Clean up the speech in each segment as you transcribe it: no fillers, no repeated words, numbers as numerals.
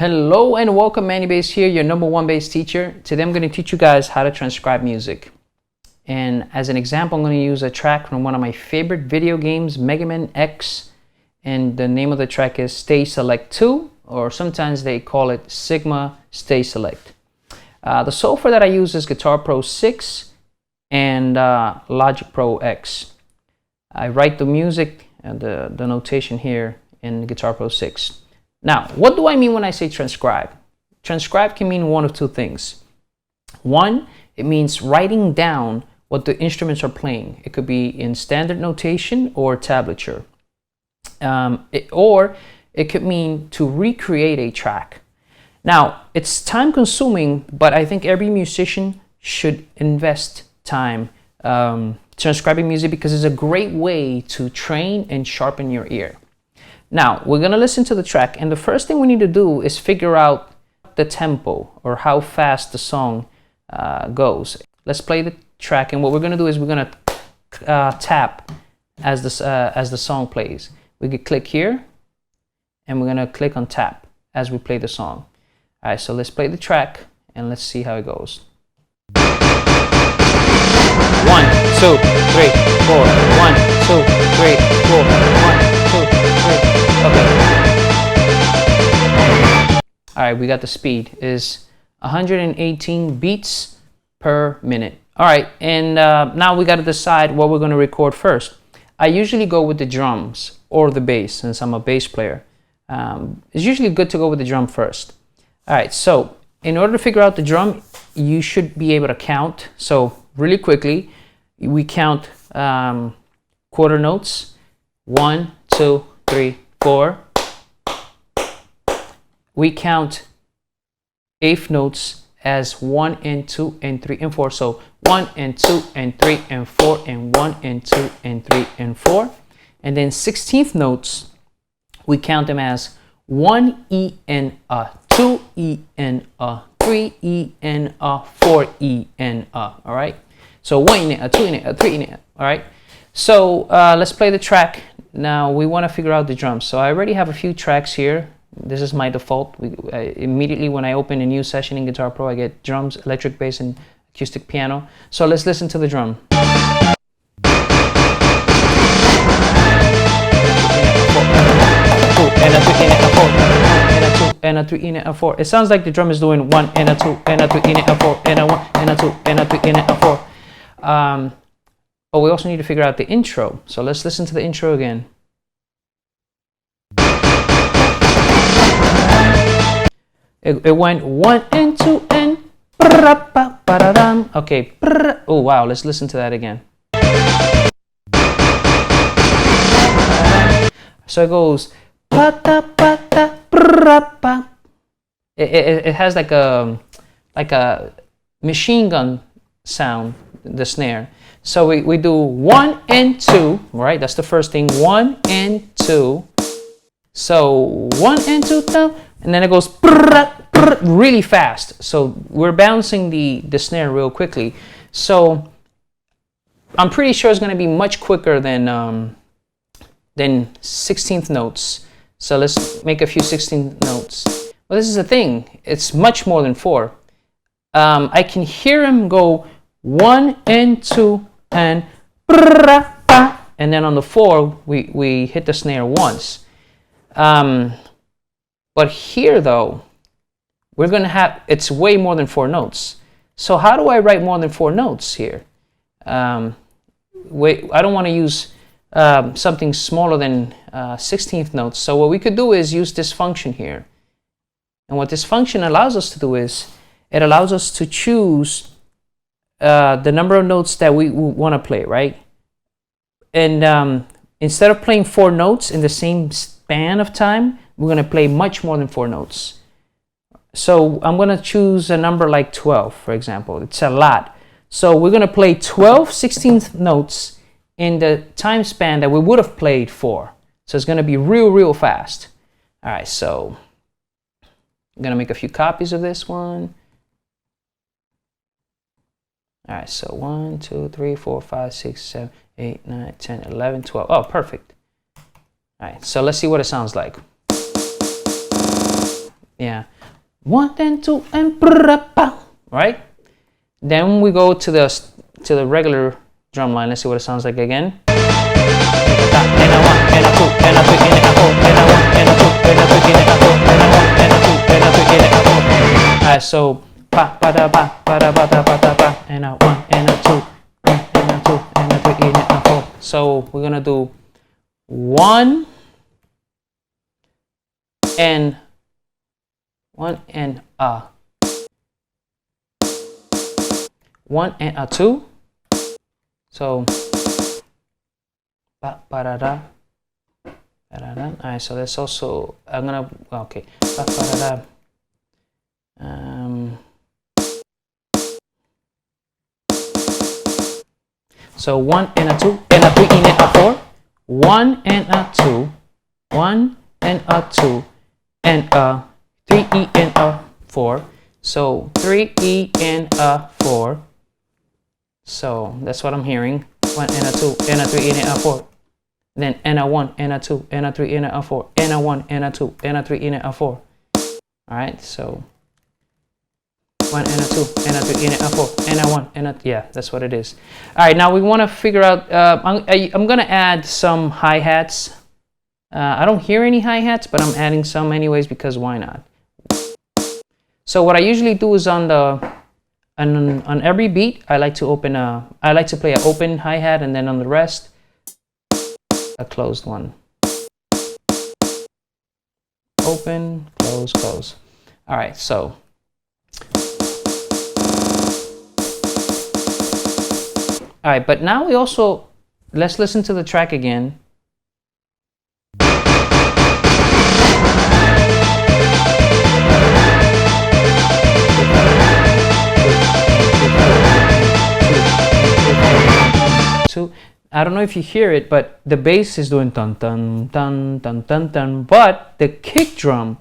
Hello and welcome, Manny Bass here, your #1 bass teacher. Today I'm going to teach you guys how to transcribe music. And as an example, I'm going to use a track from one of my favorite video games, Mega Man X. And the name of the track is Stage Select 2, or sometimes they call it Sigma Stage Select. The software that I use is Guitar Pro 6 and Logic Pro X. I write the music and the notation here in Guitar Pro 6. Now, what do I mean when I say transcribe? Transcribe can mean one of two things. One, it means writing down what the instruments are playing. It could be in standard notation or tablature. Or it could mean to recreate a track. Now, it's time consuming, but I think every musician should invest time transcribing music because it's a great way to train and sharpen your ear. Now, we're going to listen to the track, and the first thing we need to do is figure out the tempo or how fast the song goes. Let's play the track, and what we're going to do is we're going to tap as the song plays. We could click here, and we're going to click on tap as we play the song. All right, so let's play the track, and let's see how it goes. 1, 2, 3, 4. 1, 2, 3, 4. 1, 2, 3. Okay. All right, we got the speed is 118 beats per minute. All right, and now we got to decide what we're going to record first. I usually go with the drums or the bass since I'm a bass player. It's usually good to go with the drum first. All right, so in order to figure out the drum, you should be able to count. So really quickly, we count quarter notes. 1, 2, 3, 4. We count eighth notes as 1 and 2 and 3 and 4. So 1 and 2 and 3 and 4 and 1 and 2 and 3 and 4. And then 16th notes, we count them as 1 E and a, 2 E and a, 3 E and a, 4 E and a. All right. So 1 E and a, 2 E and a, 3 E and a. All right. So let's play the track. Now we want to figure out the drums. So I already have a few tracks here. This is my default. Immediately when I open a new session in Guitar Pro, I get drums, electric bass, and acoustic piano. So let's listen to the drum. And a 3 and a 4, and a 2 and a 3 and a 4. It sounds like the drum is doing 1 and a 2 and a 3 and a 4 and a 1 and a 2 and a 3 and a 4. But we also need to figure out the intro. So let's listen to the intro again. It went 1 and 2 and okay. Oh wow, let's listen to that again. So it goes it has like a machine gun sound, the snare. So we do 1 and 2, right? That's the first thing. 1 and 2. So 1 and 2, and then it goes really fast. So we're bouncing the snare real quickly. So I'm pretty sure it's going to be much quicker than 16th notes. So let's make a few 16th notes. Well, this is the thing. It's much more than 4. I can hear him go 1 and 2 and then on the 4 we hit the snare once. But here though, we're gonna have, it's way more than 4 notes. So how do I write more than 4 notes here? I don't want to use something smaller than 16th notes. So what we could do is use this function here. And what this function allows us to do is it allows us to choose the number of notes that we want to play, right? And instead of playing 4 notes in the same span of time, we're going to play much more than 4 notes. So I'm going to choose a number like 12, for example. It's a lot. So we're going to play 12 16th notes in the time span that we would have played 4. So it's going to be real fast. All right, so I'm going to make a few copies of this one. All right, so 1, 2, 3, 4, 5, 6, 7, 8, 9, 10, 11, 12. Oh, perfect. All right, so let's see what it sounds like. Yeah. 1 and 2 and brrrapa, right? Then we go to the regular drum line. Let's see what it sounds like again. And a 1 and a 2 and a 3 and a 4 and a 1 and a 2 and a 3 and a 4 and a 1 and a 2 and a 3 and a 4. Alright, so pa pa da ba da ba da ba da ba and a 1 and a 2 and a 2 and a 3 and a 4. So we're gonna do 1 and a 1 and a 2. So ba ba da da. Alright, so that's also okay. Ba ba da da. So 1 and a 2 and a 3 and a 4. 1 and a 2, 1 and a 2 and a 3 and a 4. So 3 and a 4. So that's what I'm hearing. 1 and a 2 and a 3 and a 4. Then and a 1 and a 2 and a 3 and a 4 and a 1 and a 2 and a 3 and a 4. All right, so 1 and a 2 and a 3 and a 4 and a 1 and a, yeah, that's what it is. All right, now we want to figure out, I'm going to add some hi-hats. I don't hear any hi-hats, but I'm adding some anyways because why not? So what I usually do is on every beat, I like to play an open hi-hat, and then on the rest, a closed one. Open, close, close. All right, so all right, but now let's listen to the track again. I don't know if you hear it, but the bass is doing dun dun dun dun dun dun, but the kick drum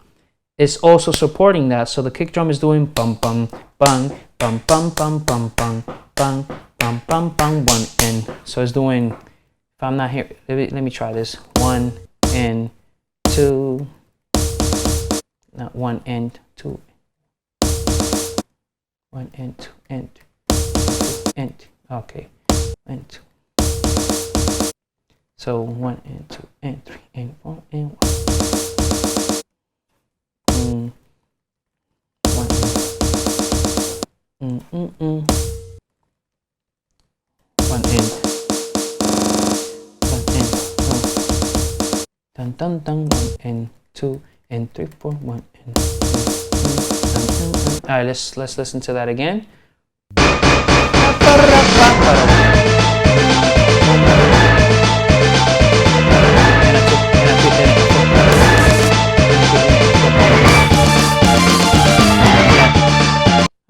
is also supporting that. So the kick drum is doing bum bum bum bum bum bum bum bum bum bum bum bum 1 and. So it's doing. If I'm not here, let me try this. 1 and 2. Not 1 and 2. 1 and 2 and 2 and 2. Okay, and 2. So 1 and 2 and 3 and 4 and 1. 1 and 1 and dun dun dun 1 and 2 and 3 4 1 and. All right, let's listen to that again.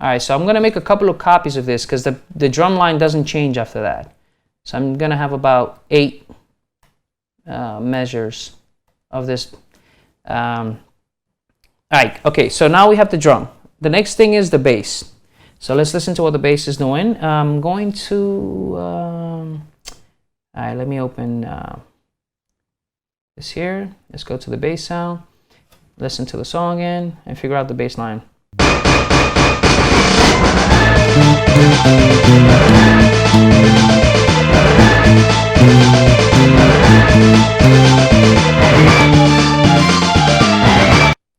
All right, so I'm going to make a couple of copies of this because the drum line doesn't change after that. So I'm going to have about 8 measures of this. All right, okay, so now we have the drum. The next thing is the bass. So let's listen to what the bass is doing. I'm going to, all right, let me open this here. Let's go to the bass sound, listen to the song again, and figure out the bass line.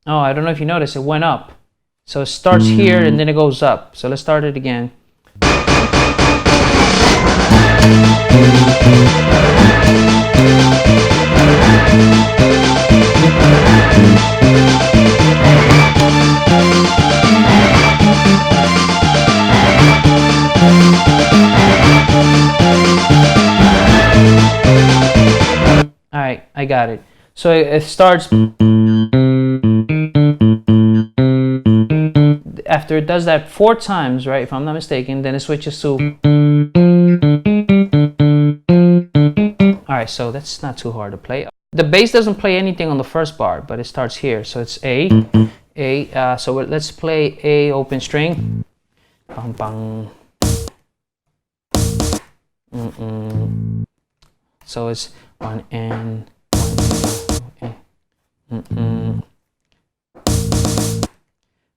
Oh, I don't know if you noticed, it went up. So it starts here and then it goes up. So let's start it again. All right, I got it. So it starts. After it does that 4 times, right, if I'm not mistaken, then it switches to. All right, so that's not too hard to play. The bass doesn't play anything on the first bar, but it starts here. So it's A. So let's play A open string. Bang, bang. So it's 1 and 1 and 1 and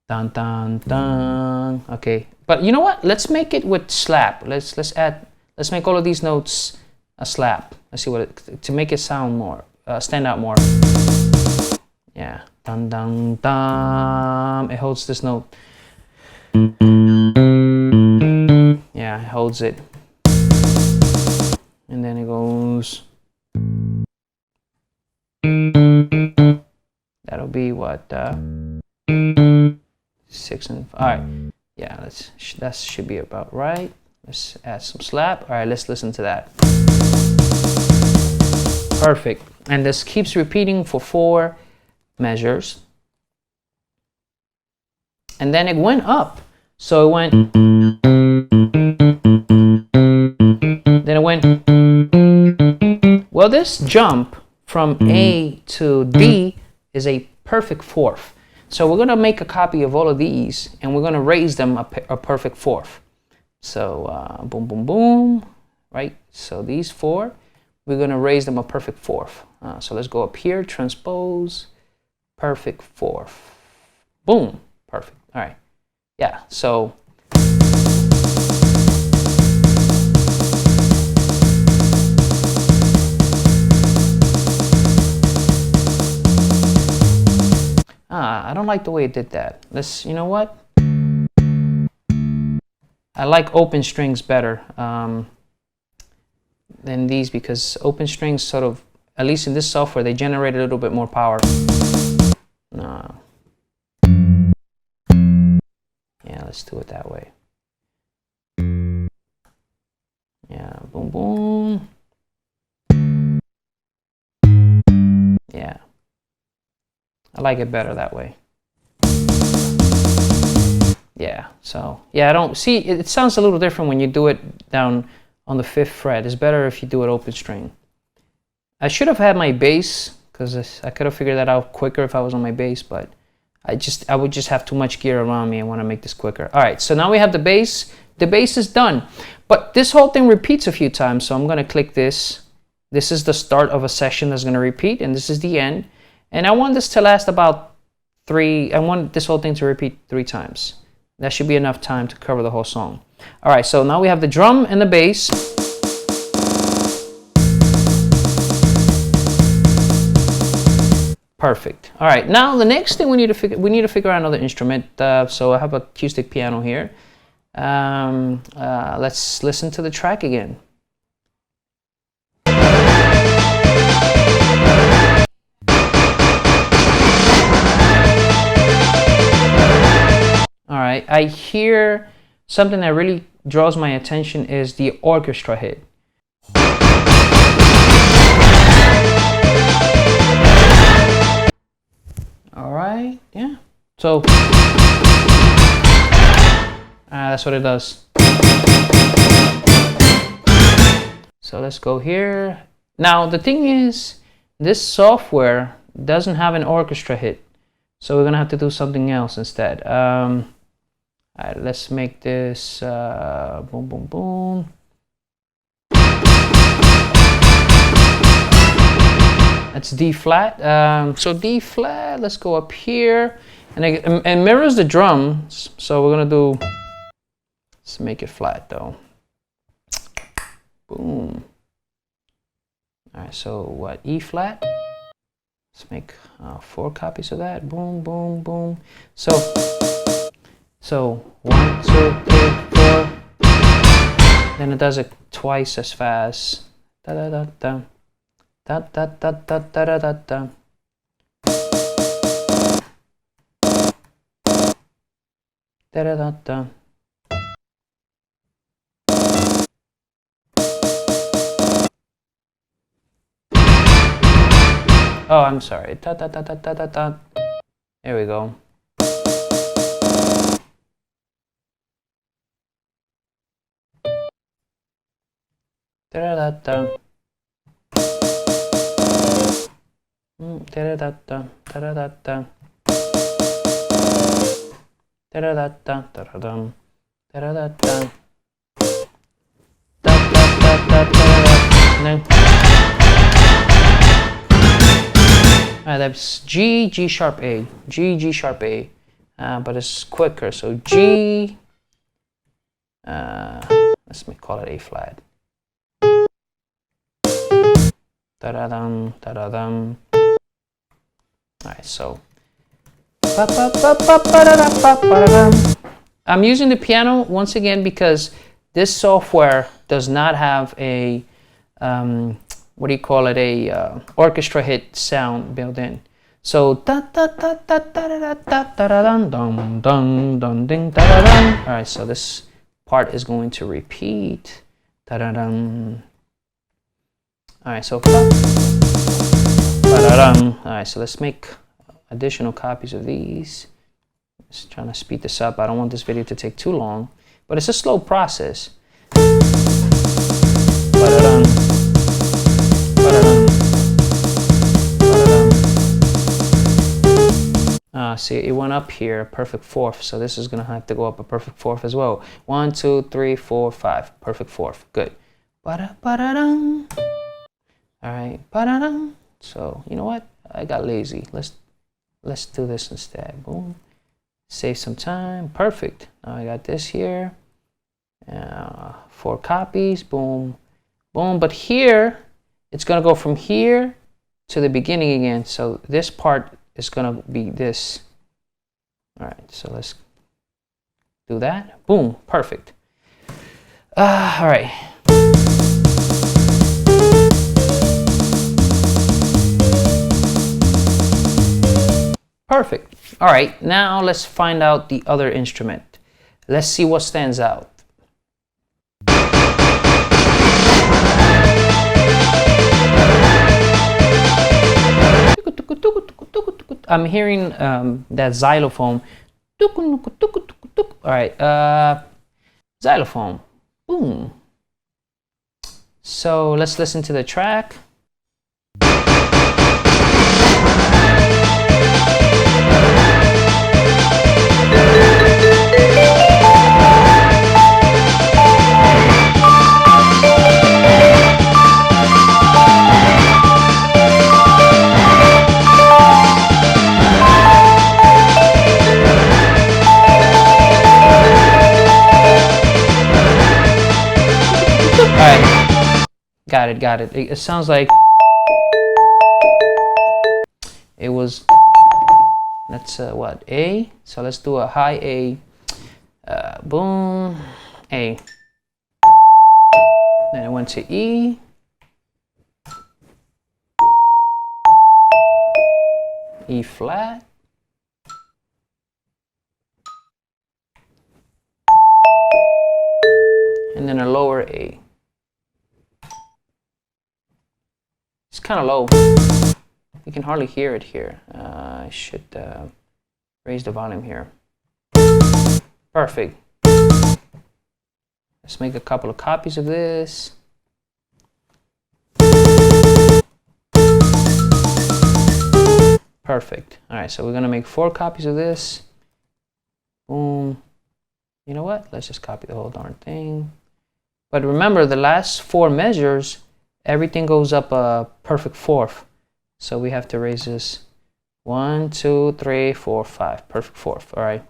Dun dun dun. Okay, but you know what? Let's make it with slap. Let's make all of these notes a slap. Let's see what it, to make it sound more, stand out more. Yeah, dun dun dun. It holds this note. Yeah, it holds it, and then it goes. That'll be what 6 and 5. All right, yeah, that should be about right. Let's add some slap. All right, let's listen to that. Perfect. And this keeps repeating for 4 measures. And then it went up. So it went. Then it went. Well, this jump from A to D is a perfect fourth. So we're going to make a copy of all of these, and we're going to raise them a perfect fourth. So boom, boom, boom, right? So these 4, we're going to raise them a perfect fourth. So let's go up here, transpose, perfect fourth. Boom, perfect. All right. Yeah, so. I don't like the way it did that. You know what? I like open strings better than these, because open strings sort of, at least in this software, they generate a little bit more power. No. Yeah, let's do it that way. Yeah, boom, boom. Yeah. I like it better that way. Yeah, so, yeah, I don't see, it sounds a little different when you do it down on the 5th fret. It's better if you do it open string. I should have had my bass, because I could have figured that out quicker if I was on my bass, but I would just have too much gear around me. I want to make this quicker. All right, so now we have the bass. The bass is done, but this whole thing repeats a few times, so I'm going to click this. This is the start of a section that's going to repeat, and this is the end. And I want this to last about 3, I want this whole thing to repeat 3 times. That should be enough time to cover the whole song. All right, so now we have the drum and the bass. Perfect. All right, now the next thing we need to figure out another instrument. So I have an acoustic piano here. Let's listen to the track again. All right, I hear something that really draws my attention is the orchestra hit. All right, yeah. So that's what it does. So let's go here. Now the thing is, this software doesn't have an orchestra hit, so we're gonna have to do something else instead. All right, let's make this boom, boom, boom. That's D flat. So D flat, let's go up here. And it mirrors the drums. So we're gonna do, let's make it flat though. Boom. All right, so what, E flat? Let's make 4 copies of that. Boom, boom, boom. So 1, 2, 3, 4. Then it does it twice as fast. Da da da da. Da da da da da da da da. Da da da da. Oh, I'm sorry. Da da da da da da da. There we go. Da da da da. Da da da da da da da da. Da da da da da da dum. Da da da da. Da da da da da da. Alright, that's G, G sharp A, G, G sharp A. but it's quicker. So G, let's call it A flat. Da-da-dum, da-da-dum. All right, so I'm using the piano once again because this software does not have a what do you call it, a orchestra hit sound built in. So all right, so this part is going to repeat. All right, so all right, so let's make additional copies of these. Just trying to speed this up. I don't want this video to take too long, but it's a slow process. See, it went up here, a perfect fourth, so this is gonna have to go up a perfect fourth as well. 1, 2, 3, 4, 5, perfect fourth. Good. All right. So you know what? I got lazy. Let's do this instead. Boom. Save some time. Perfect. Now I got this here. 4 copies. Boom. Boom. But here, it's gonna go from here to the beginning again. So this part is gonna be this. All right. So let's do that. Boom. Perfect. All right. Perfect. All right, now let's find out the other instrument. Let's see what stands out. I'm hearing that xylophone. All right, xylophone. Boom. So let's listen to the track. Got it. It sounds like it was, that's what, A? So let's do a high A, boom, A. Then it went to E. E flat. And then a lower A. It's kind of low. You can hardly hear it here. I should raise the volume here. Perfect. Let's make a couple of copies of this. Perfect. All right, so we're gonna make 4 copies of this. Boom. You know what? Let's just copy the whole darn thing. But remember, the last 4 measures, everything goes up a perfect fourth. So we have to raise this 1, 2, 3, 4, 5. Perfect fourth. All right.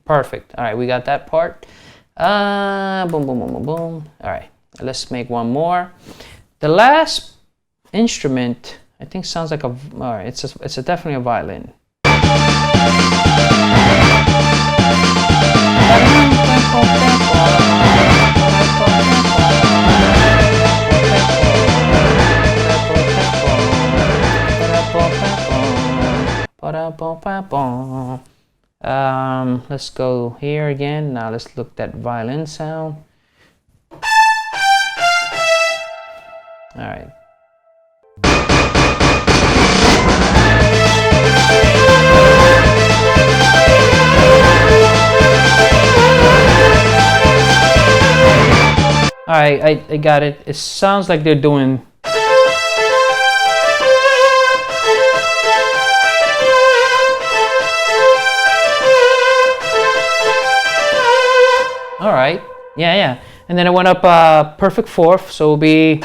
Perfect. All right, we got that part. Boom, boom, boom, boom, boom. All right, let's make one more. The last instrument, I think, sounds like a. All right, it's definitely a violin. Let's go here again. Now let's look at that violin sound. All right. All right, I got it. It sounds like they're doing. All right, yeah. And then it went up perfect fourth, so it'll be.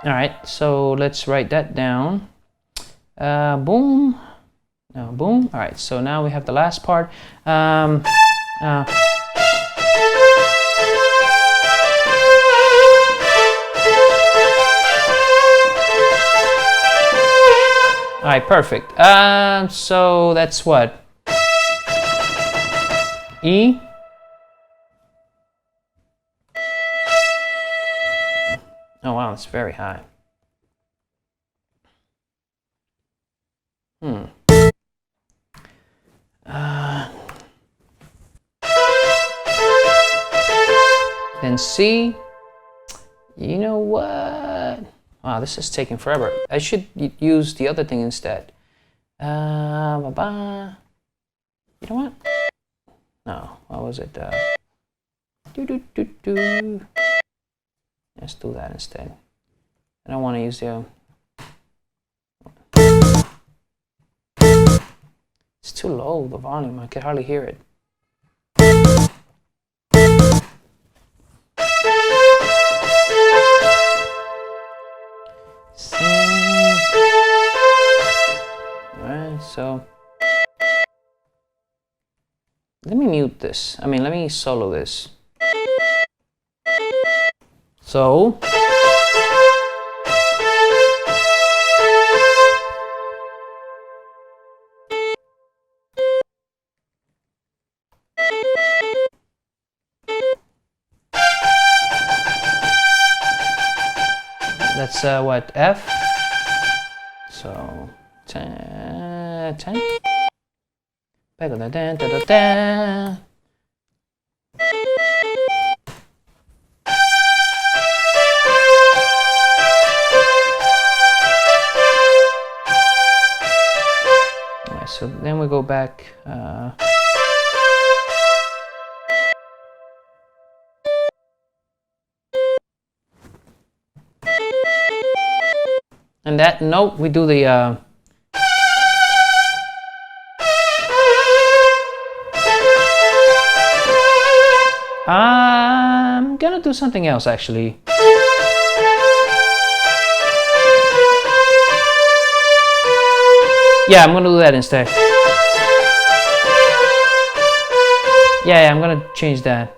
All right, so let's write that down. Boom. No, boom. All right, so now we have the last part. All right, perfect. So that's what? E. Oh wow, it's very high. Then C. You know what? Wow, this is taking forever. I should use the other thing instead. You know what? No, what was it? Let's do that instead. I don't want to use the. It's too low, the volume. I can hardly hear it. Alright, so let me mute this. I mean, let me solo this. So that's what, F? So 10. So then we go back. And that note, we do the. I'm gonna do something else actually. Yeah, I'm gonna do that instead. Yeah, I'm gonna change that.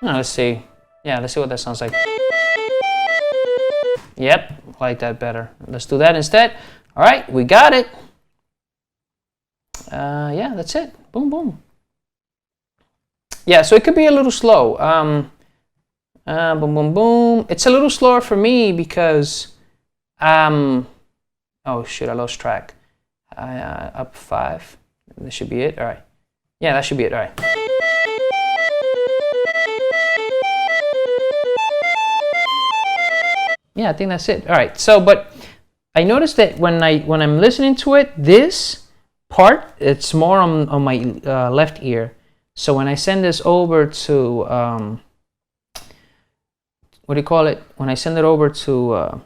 Let's see. Yeah, let's see what that sounds like. Yep, like that better. Let's do that instead. All right, we got it. Yeah, that's it. Boom, boom. Yeah, so it could be a little slow. Boom, boom, boom. It's a little slower for me because, oh shit, I lost track. Up 5. This should be it. All right. Yeah, that should be it. All right. Yeah, I think that's it. All right. So, but I noticed that when I'm listening to it, this part, it's more on my left ear. So when I send this over to what do you call it? When I send it over to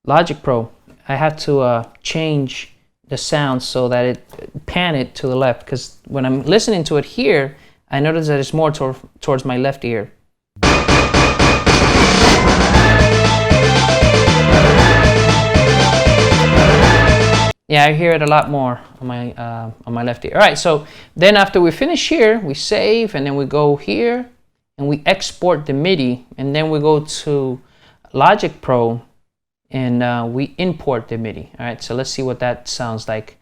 Logic Pro, I have to change the sound so that it pan it to the left. Because when I'm listening to it here, I notice that it's more towards my left ear. Yeah, I hear it a lot more on my left ear. All right, so then after we finish here, we save, and then we go here, and we export the MIDI, and then we go to Logic Pro, and we import the MIDI. All right, so let's see what that sounds like.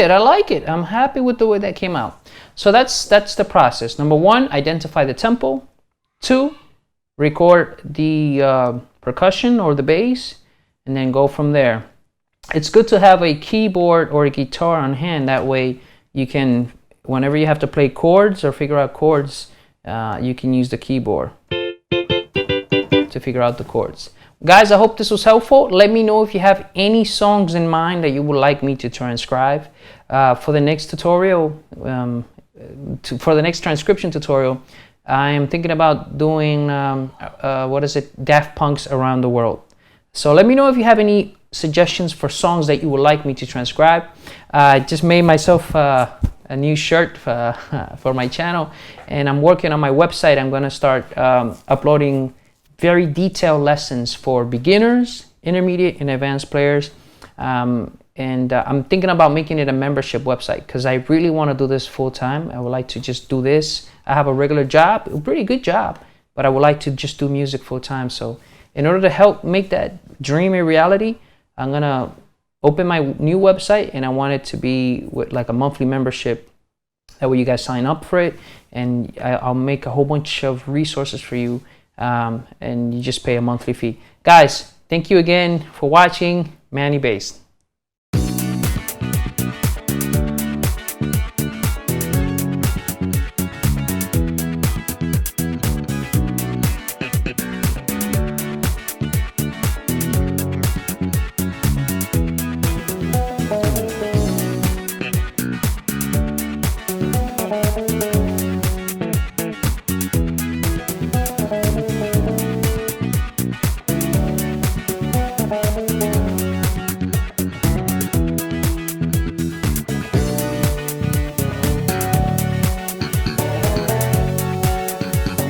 I like it. I'm happy with the way that came out. So that's the process. Number 1, identify the tempo. 2, record the percussion or the bass. and then go from there. It's good to have a keyboard or a guitar on hand. That way you can, whenever you have to play chords or figure out chords, you can use the keyboard to figure out the chords. Guys, I hope this was helpful. Let me know if you have any songs in mind that you would like me to transcribe. For the next tutorial, for the next transcription tutorial, I am thinking about doing, Daft Punk's Around the World. So let me know if you have any suggestions for songs that you would like me to transcribe. I just made myself a new shirt for my channel, and I'm working on my website. I'm going to start uploading very detailed lessons for beginners, intermediate, and advanced players. I'm thinking about making it a membership website because I really want to do this full time. I would like to just do this. I have a regular job, a pretty good job, but I would like to just do music full time. So in order to help make that dream a reality, I'm going to open my new website, and I want it to be with like a monthly membership. That way you guys sign up for it, and I'll make a whole bunch of resources for you. And you just pay a monthly fee. Guys, thank you again for watching Manny Bass.